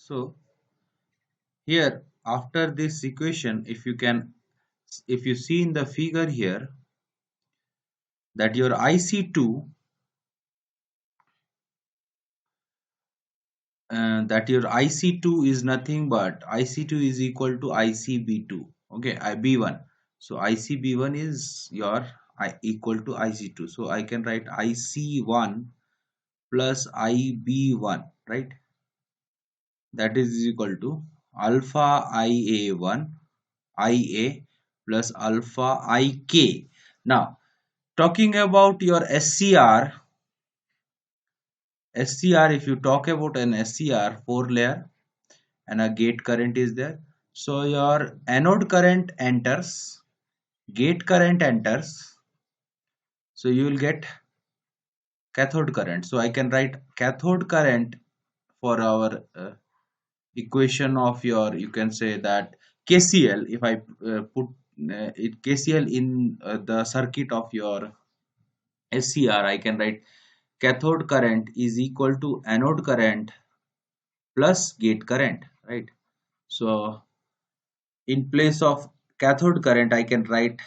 So here after this equation, if you see in the figure here that your IC2 is nothing but IC2 is equal to ICB2. Okay, B1. So ICB1 is your equal to IC2. So I can write IC1 plus IB1, right? That is equal to alpha IA1 IA plus alpha IK. Now, talking about your SCR, if you talk about an SCR 4 layer and a gate current is there. So your anode current enters, gate current enters. So you will get cathode current. So I can write cathode current for our equation of your, you can say that KCL. If I put it KCL in the circuit of your SCR, I can write cathode current is equal to anode current plus gate current, right? So in place of cathode current, I can write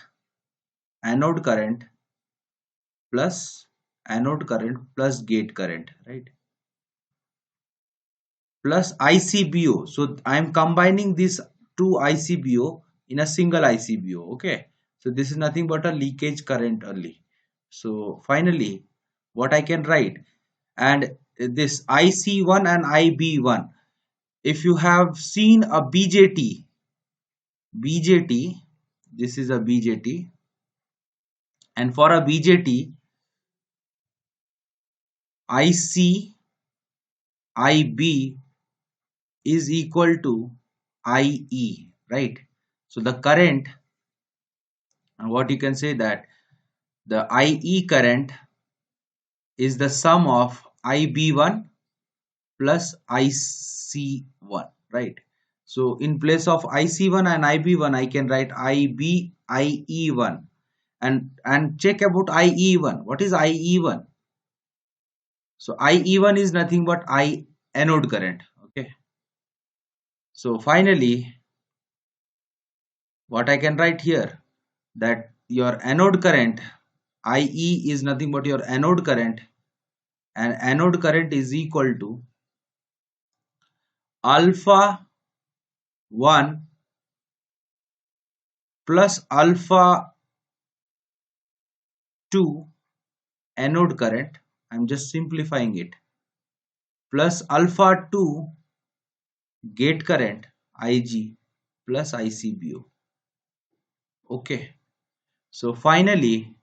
anode current plus gate current, right? Plus ICBO. So I am combining these two ICBO in a single ICBO. Okay. So this is nothing but a leakage current only. So finally, what I can write, and this IC1 and IB1. If you have seen a BJT, this is a BJT, and for a BJT, IC IB is equal to IE, right? So the current, what you can say that the IE current is the sum of IB1 plus IC1, right? So in place of IC1 and IB1, I can write IE1, and check about IE1. What is IE1? So IE1 is nothing but I anode current. Okay. So finally, what I can write here, that your anode current IE is nothing but your anode current, and anode current is equal to alpha 1 plus alpha 2 anode current. I'm just simplifying it, plus alpha 2 gate current IG plus ICBO. Okay. So finally,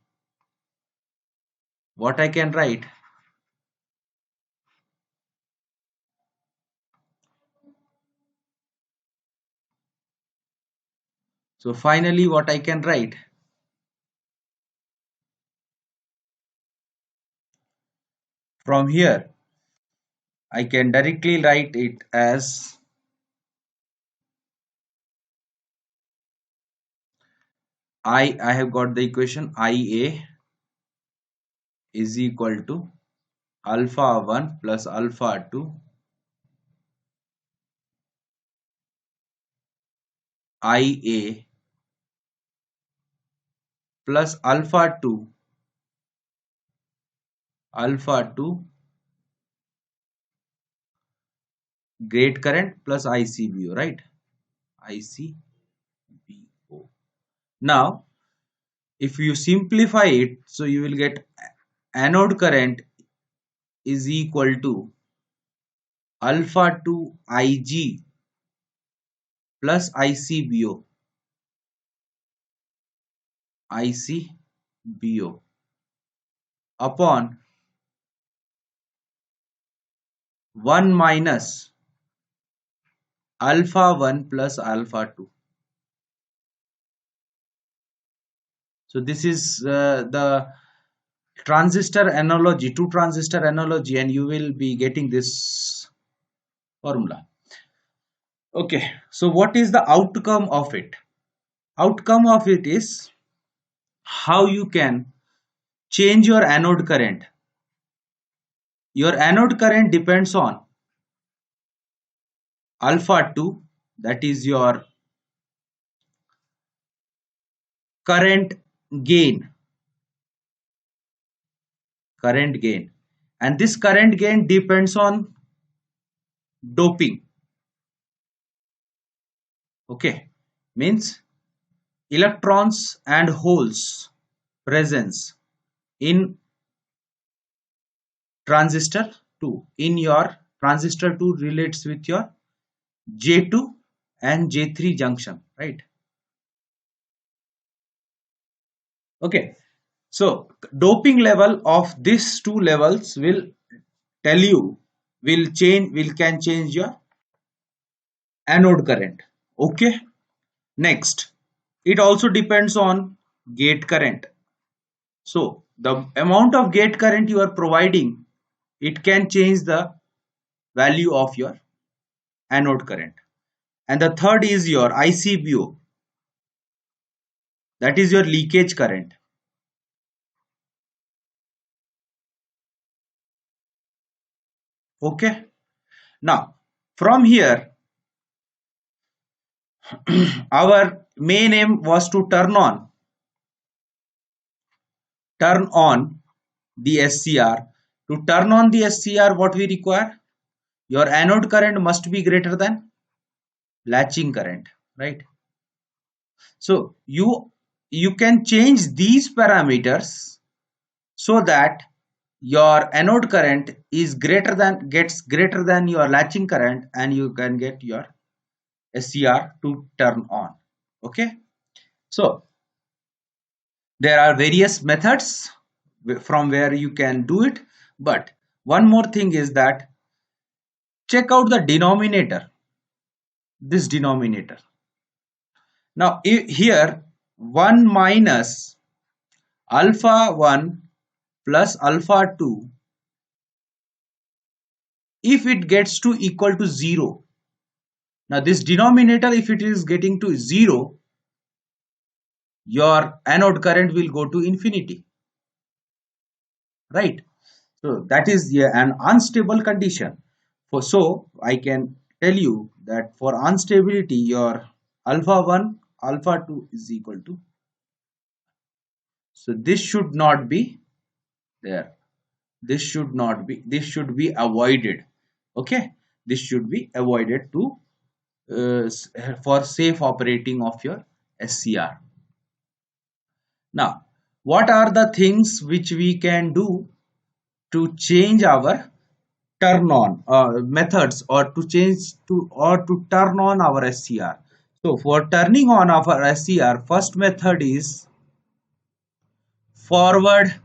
what I can write, from here, I can directly write it as I have got the equation IA is equal to alpha 1 plus alpha 2 IA plus alpha 2 gate current plus ICBO, right? ICBO. Now, if you simplify it, so you will get anode current is equal to alpha 2 IG plus ICBO upon 1 minus alpha 1 plus alpha 2. So this is the transistor analogy, two transistor analogy, and you will be getting this formula. Okay, so what is the outcome of it? Outcome of it is how you can change your anode current. Your anode current depends on alpha 2, that is your current gain, current gain, and this current gain depends on doping. Okay, means electrons and holes presence in transistor 2. In your transistor 2 relates with your J2 and J3 junction, right? Okay, so doping level of these two levels will tell you, can change your anode current. Okay, next, it also depends on gate current. So the amount of gate current you are providing, it can change the value of your anode current. And the third is your ICBO, that is your leakage current. Okay, now from here our main aim was to turn on the SCR. To turn on the SCR, what we require? Your anode current must be greater than latching current, right? So you can change these parameters so that your anode current is gets greater than your latching current, and you can get your SCR to turn on. Okay, so there are various methods from where you can do it, but one more thing is that check out the denominator, this denominator. Now here 1 minus alpha 1 plus alpha 2, if it gets to equal to 0, now this denominator, if it is getting to 0, your anode current will go to infinity, right? So that is, yeah, an unstable condition. So I can tell you that for unstability, your alpha 1 alpha 2 is equal to, so this should not be there, this should be avoided. Okay, this should be avoided to for safe operating of your SCR. Now, what are the things which we can do to change our turn on methods, or to change to or to turn on our SCR? So for turning on our SCR, first method is forward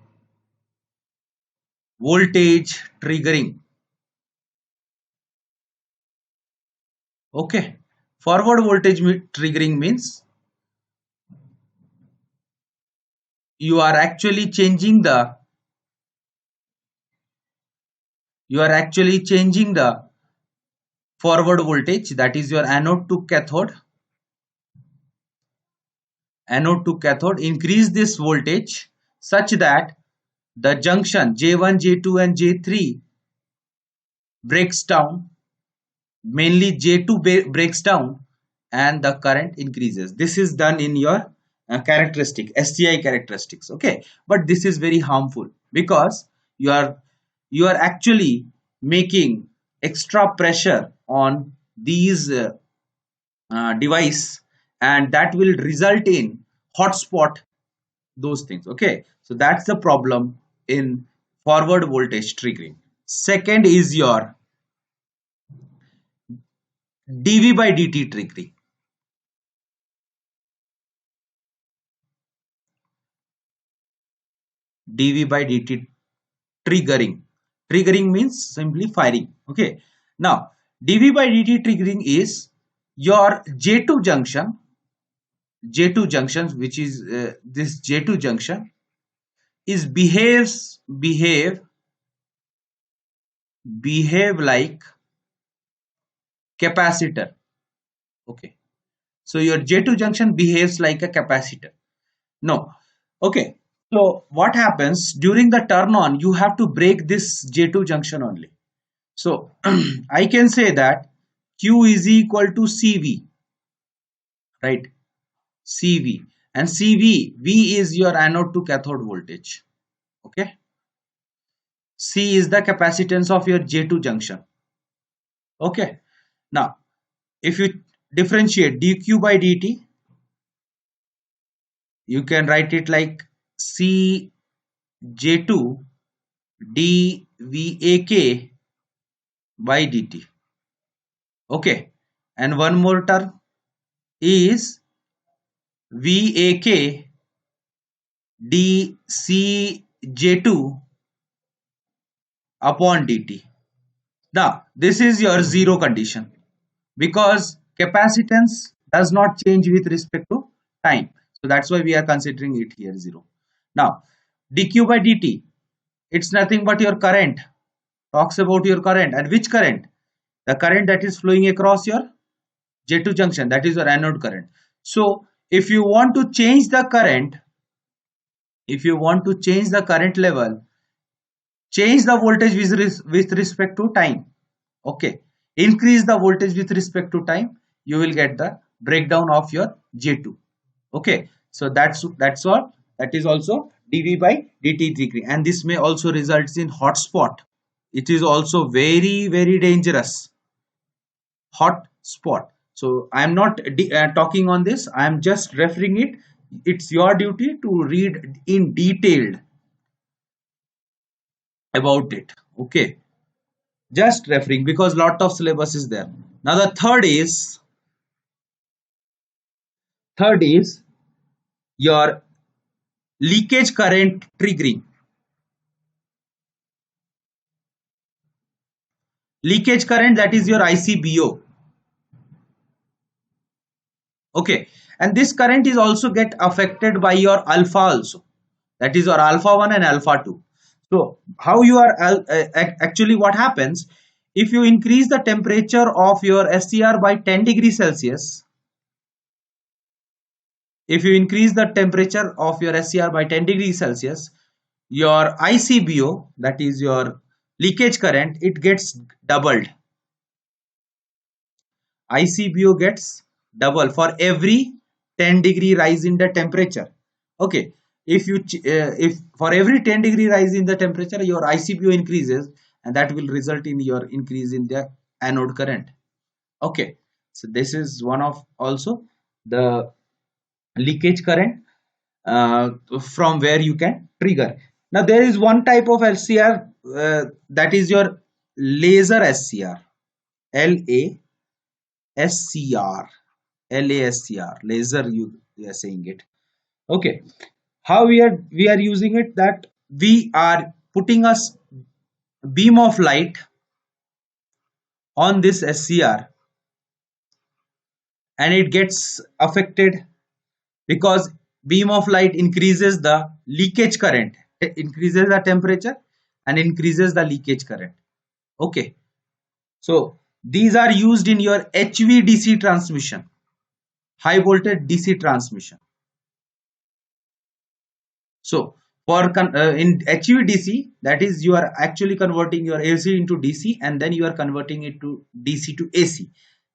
voltage triggering. Okay, forward voltage triggering means you are actually changing the forward voltage, that is your anode to cathode, increase this voltage such that the junction J1, J2 and J3 breaks down, mainly J2 breaks down, and the current increases. This is done in your SCI characteristics. Okay, but this is very harmful because you are actually making extra pressure on these device, and that will result in hotspot, those things. Okay, so that's the problem in forward voltage triggering. Second is your dv by dt triggering. dv by dt triggering means simply firing. Okay, now dv by dt triggering is your J2 junction, which is this J2 junction is behave like capacitor. Okay, so your J2 junction behaves like a capacitor. No, okay, so what happens during the turn on, you have to break this J2 junction only. So I can say that Q is equal to CV, right? CV, and CV, V is your anode to cathode voltage. Okay, C is the capacitance of your J2 junction. Okay, now if you differentiate dq by dt, you can write it like C J2 dVak by dt. Okay, and one more term is Vak dCJ2 upon dt. Now this is your zero condition because capacitance does not change with respect to time. So that's why we are considering it here zero. Now dq by dt, it's nothing but your current. Talks about your current, and which current? The current that is flowing across your J2 junction, that is your anode current. So if you want to change the current, if you want to change the current level, change the voltage with respect to time. Okay, increase the voltage with respect to time, you will get the breakdown of your J2. Okay, so that's all. That is also dV by dt degree, and this may also results in hotspot. It is also very very dangerous hot spot. So I am not talking on this, I am just referring it. It's your duty to read in detailed about it. Okay, just referring because lot of syllabus is there. Now the third is your leakage current triggering. Leakage current, that is your ICBO. Okay, and this current is also get affected by your alpha also, that is your alpha 1 and alpha 2. So how you are actually what happens, if you increase the temperature of your SCR by 10 degrees Celsius, if you increase the temperature of your SCR by 10 degrees Celsius, your ICBO, that is your leakage current, it gets doubled. ICBO gets double for every 10-degree rise in the temperature. Okay, if for every 10-degree rise in the temperature, your ICBO increases, and that will result in your increase in the anode current. Okay, so this is one of also the leakage current from where you can trigger. Now there is one type of LCR, that is your laser SCR. LASCR. LASCR, laser, you are saying it. Okay, how we are using it, that we are putting a beam of light on this SCR, and it gets affected because beam of light increases the leakage current. It increases the temperature and increases the leakage current. Okay, so these are used in your HVDC transmission, high voltage DC transmission. So for in HVDC, that is you are actually converting your AC into DC, and then you are converting it to DC to AC.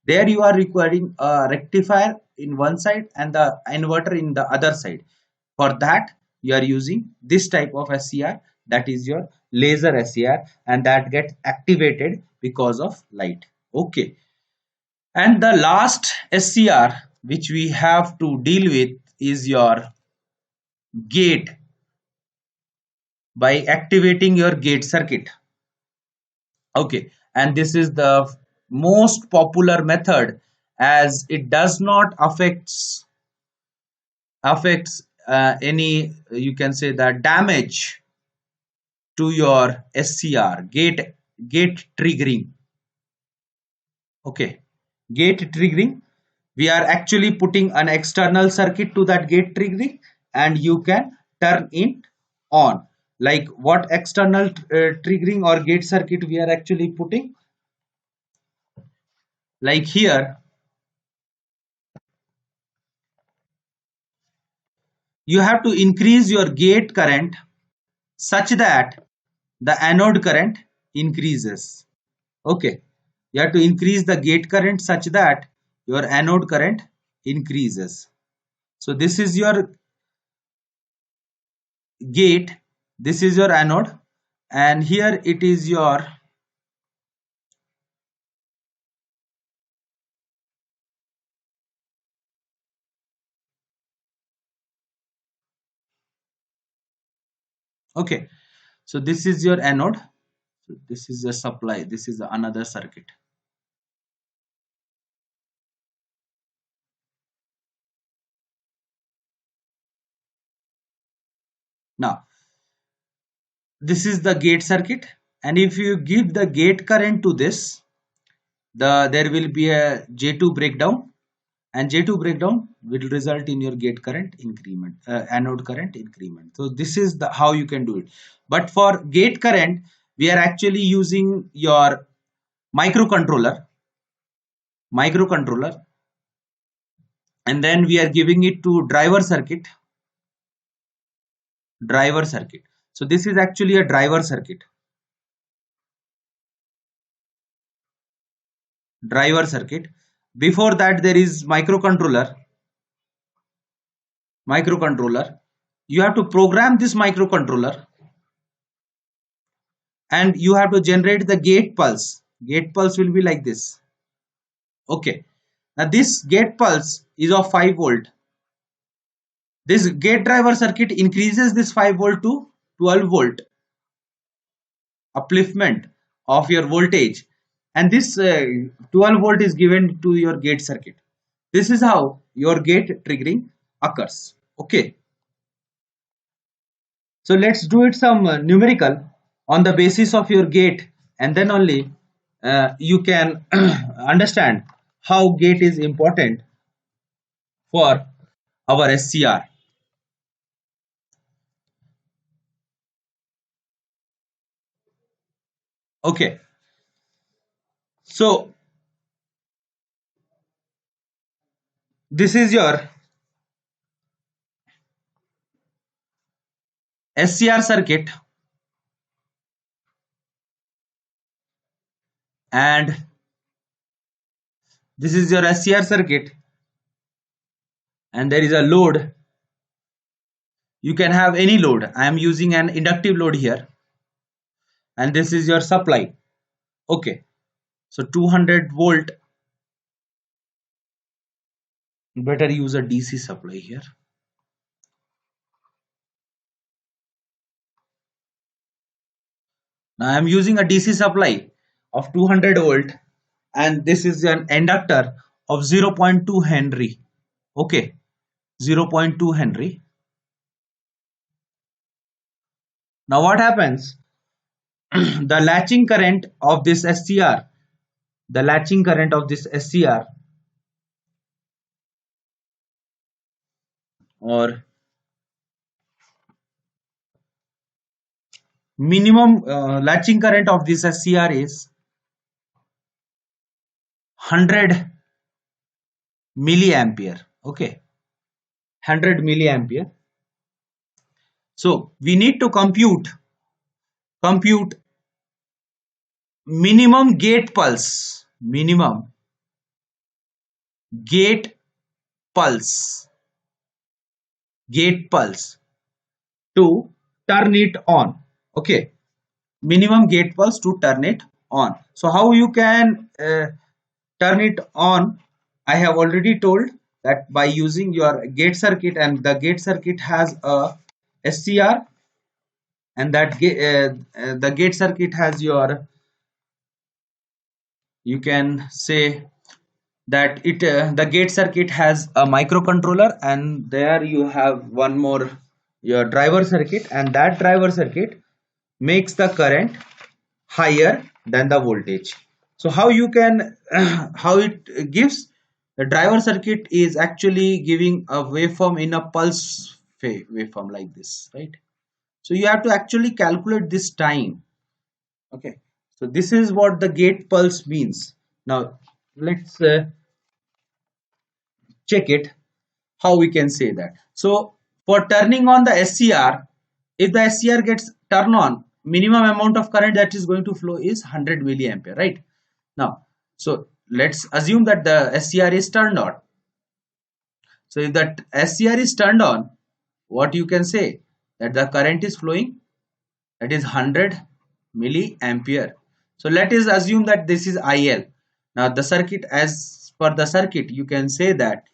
There you are requiring a rectifier in one side and the inverter in the other side. For that you are using this type of SCR, that is your laser SCR, and that gets activated because of light. Okay, and the last SCR which we have to deal with is your gate, by activating your gate circuit. Okay, and this is the most popular method, as it does not affects any, you can say, that damage to your SCR gate triggering. Okay, gate triggering, we are actually putting an external circuit to that gate triggering, and you can turn it on. Like what external triggering or gate circuit we are actually putting, like here you have to increase your gate current such that the anode current increases. Okay, You have to increase the gate current such that your anode current increases. So this is your gate, this is your anode, and here it is your okay. So this is your anode. So this is the supply. This is another circuit. Now this is the gate circuit, and if you give the gate current to this, there will be a J2 breakdown, and J2 breakdown will result in your gate current increment, anode current increment. So this is the how you can do it. But for gate current, we are actually using your microcontroller, and then we are giving it to driver circuit. So this is actually a driver circuit. Before that, there is microcontroller. You have to program this microcontroller, and you have to generate the gate pulse will be like this. Okay, now this gate pulse is of 5 volt. This gate driver circuit increases this 5 volt to 12 volt upliftment of your voltage, and this 12 volt is given to your gate circuit. This is how your gate triggering occurs. Okay, so let's do it some numerical on the basis of your gate, and then only you can understand how gate is important for our SCR. Okay, so this is your SCR circuit, and this is your SCR circuit, and there is a load. You can have any load. I am using an inductive load here, and this is your supply. Okay, so 200 volt. Better use a DC supply here. Now I am using a DC supply of 200 volt, and this is an inductor of 0.2 Henry. Okay, 0.2 Henry. Now what happens? The latching current of this SCR, or minimum latching current of this SCR is 100 milliampere. Okay, 100 milliampere. So we need to compute minimum gate pulse gate pulse to turn it on. Okay, minimum gate pulse to turn it on. So how you can turn it on? I have already told that by using your gate circuit, and the gate circuit has a SCR, and the gate circuit has your, you can say that the gate circuit has a microcontroller, and there you have one more, your driver circuit, and that driver circuit makes the current higher than the voltage. So how you can how it gives, the driver circuit is actually giving a waveform in a pulse waveform like this, right? So you have to actually calculate this time. Okay, so this is what the gate pulse means. Now let's check it, how we can say that. So for turning on the SCR, if the SCR gets turned on, minimum amount of current that is going to flow is 100 milliampere, right? Now So let's assume that the SCR is turned on. So if that SCR is turned on, what you can say, that the current is flowing, that is 100 milliampere. So let us assume that this is IL. Now the circuit, as per the circuit, you can say that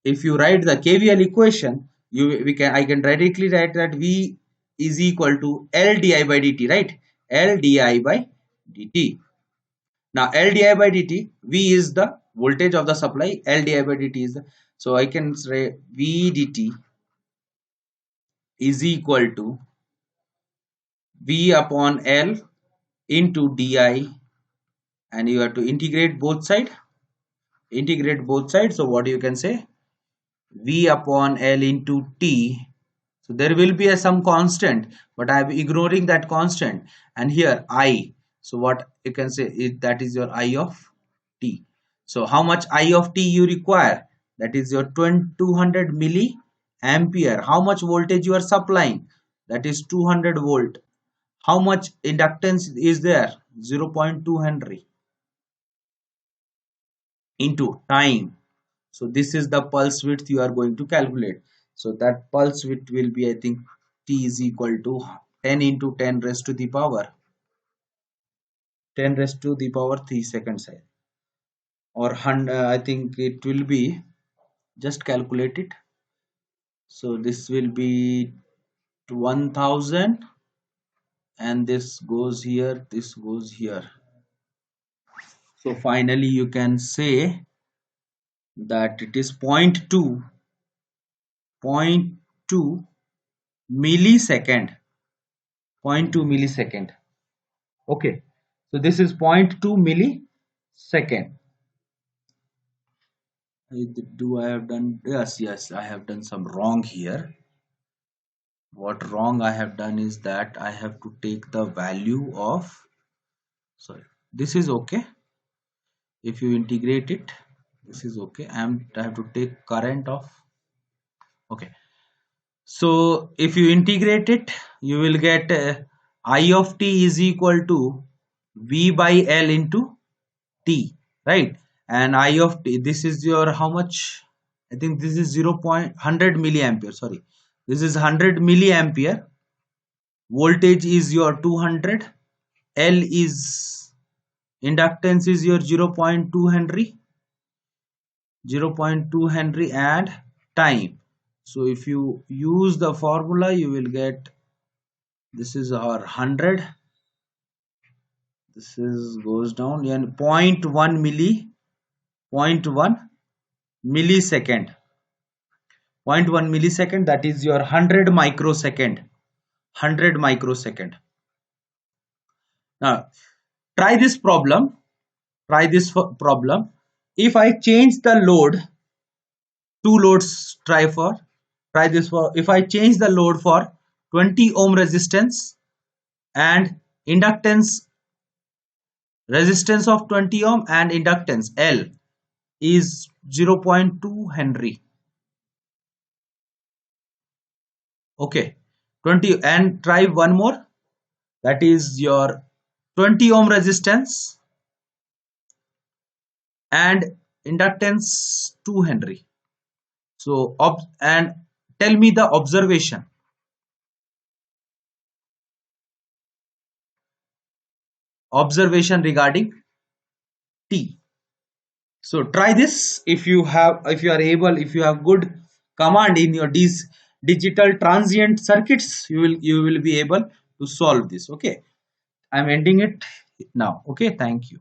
if you write the KVL equation, I can directly write that V is equal to L di by dt, right? L di by dt. Now L di by dt, V is the voltage of the supply, L di by dt is the, so I can say V dt is equal to V upon L into di, and you have to integrate both sides. So what you can say, V upon L into T. So there will be some constant, but I am ignoring that constant, and here I. So what you can say is that is your I of T. So how much I of T you require? That is your 200 milliampere. How much voltage you are supplying? That is 200 volt. How much inductance is there? 0.2 Henry into time. So this is the pulse width you are going to calculate. So that pulse width will be, I think, T is equal to 10 into 10 raised to the power 10 raised to the power 3 seconds, or 100. I think it will be, just calculate it. So this will be 1000, and this goes here, this goes here. So finally you can say that it is 0.2 millisecond. 0.2 millisecond. Okay, so this is 0.2 millisecond. Do I have done? Yes, I have done some wrong here. What wrong I have done is that I have to take the value of, sorry, this is okay. If you integrate it, this is okay. I have to take current of, okay. So if you integrate it, you will get I of T is equal to V by L into T, right? And I of T, this is your how much? I think this is 0.100 milliampere. Sorry, this is 100 milliampere. Voltage is your 200. L is, inductance is your 0.2 Henry. 0.2 Henry, and time. So if you use the formula, you will get, this is our 100. This is goes down, and 0.1 millisecond. 0.1 millisecond, that is your 100 microsecond. 100 microsecond. Now try this problem. If I change the load, two loads, try this for, if I change the load for 20 ohm resistance and inductance, resistance of 20 ohm and inductance L is 0.2 Henry. Okay, 20, and try one more, that is your 20 ohm resistance and inductance 2 Henry. So and tell me the observation regarding T. So try this. If you have good command in your digital transient circuits, you will be able to solve this. Okay, I'm ending it now. Okay, thank you.